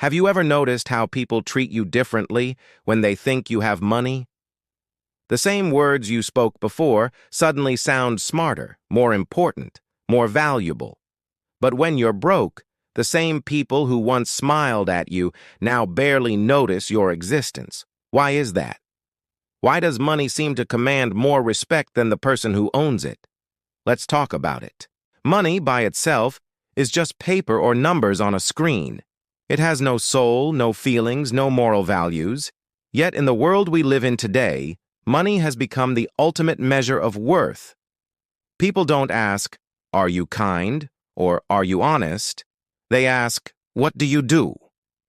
Have you ever noticed how people treat you differently when they think you have money? The same words you spoke before suddenly sound smarter, more important, more valuable. But when you're broke, the same people who once smiled at you now barely notice your existence. Why is that? Why does money seem to command more respect than the person who owns it? Let's talk about it. Money, by itself, is just paper or numbers on a screen. It has no soul, no feelings, no moral values. Yet in the world we live in today, money has become the ultimate measure of worth. People don't ask, "Are you kind?" or "Are you honest?" They ask, "What do you do?"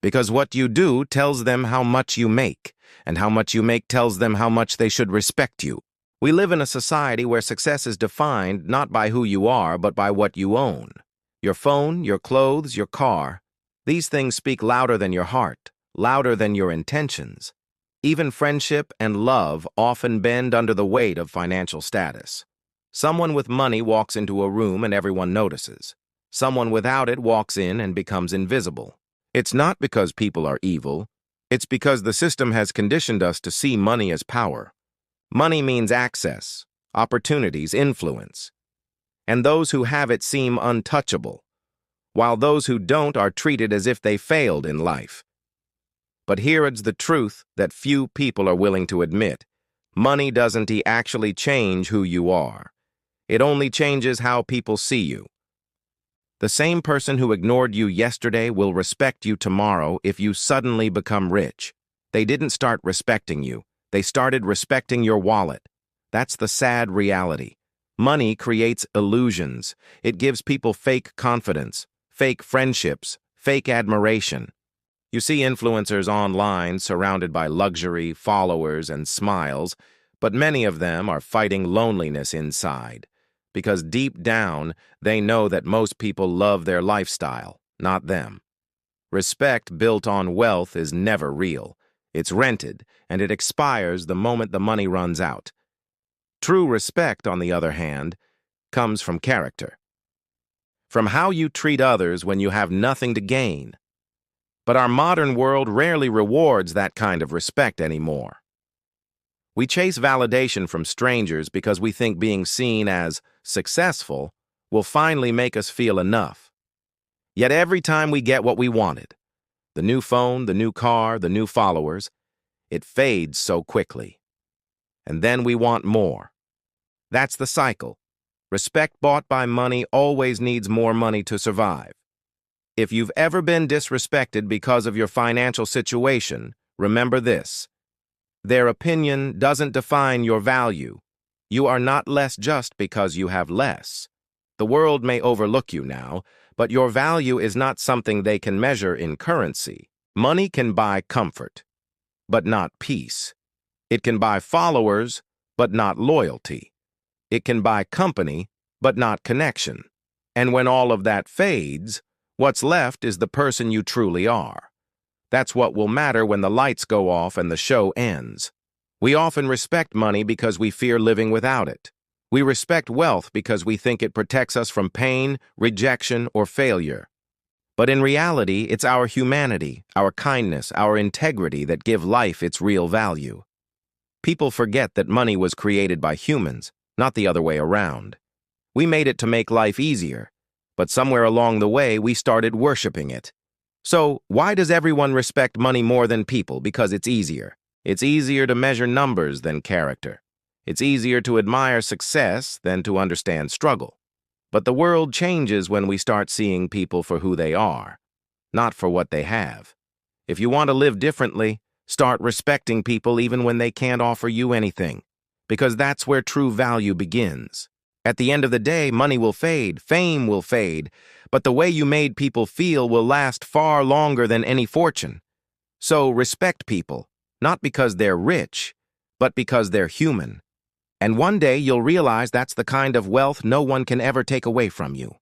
Because what you do tells them how much you make, and how much you make tells them how much they should respect you. We live in a society where success is defined not by who you are, but by what you own. Your phone, your clothes, your car. These things speak louder than your heart, louder than your intentions. Even friendship and love often bend under the weight of financial status. Someone with money walks into a room and everyone notices. Someone without it walks in and becomes invisible. It's not because people are evil. It's because the system has conditioned us to see money as power. Money means access, opportunities, influence. And those who have it seem untouchable, while those who don't are treated as if they failed in life. But here is the truth that few people are willing to admit. Money doesn't actually change who you are. It only changes how people see you. The same person who ignored you yesterday will respect you tomorrow if you suddenly become rich. They didn't start respecting you. They started respecting your wallet. That's the sad reality. Money creates illusions. It gives people fake confidence, fake friendships, fake admiration. You see influencers online surrounded by luxury, followers, and smiles, but many of them are fighting loneliness inside, because deep down, they know that most people love their lifestyle, not them. Respect built on wealth is never real. It's rented, and it expires the moment the money runs out. True respect, on the other hand, comes from character. From how you treat others when you have nothing to gain. But our modern world rarely rewards that kind of respect anymore. We chase validation from strangers because we think being seen as successful will finally make us feel enough. Yet every time we get what we wanted, the new phone, the new car, the new followers, it fades so quickly. And then we want more. That's the cycle. Respect bought by money always needs more money to survive. If you've ever been disrespected because of your financial situation, remember this. Their opinion doesn't define your value. You are not less just because you have less. The world may overlook you now, but your value is not something they can measure in currency. Money can buy comfort, but not peace. It can buy followers, but not loyalty. It can buy company, but not connection. And when all of that fades, what's left is the person you truly are. That's what will matter when the lights go off and the show ends. We often respect money because we fear living without it. We respect wealth because we think it protects us from pain, rejection, or failure. But in reality, it's our humanity, our kindness, our integrity that give life its real value. People forget that money was created by humans, not the other way around. We made it to make life easier, but somewhere along the way we started worshiping it. So, why does everyone respect money more than people? Because it's easier. It's easier to measure numbers than character. It's easier to admire success than to understand struggle. But the world changes when we start seeing people for who they are, not for what they have. If you want to live differently, start respecting people even when they can't offer you anything, because that's where true value begins. At the end of the day, money will fade, fame will fade, but the way you made people feel will last far longer than any fortune. So respect people, not because they're rich, but because they're human. And one day you'll realize that's the kind of wealth no one can ever take away from you.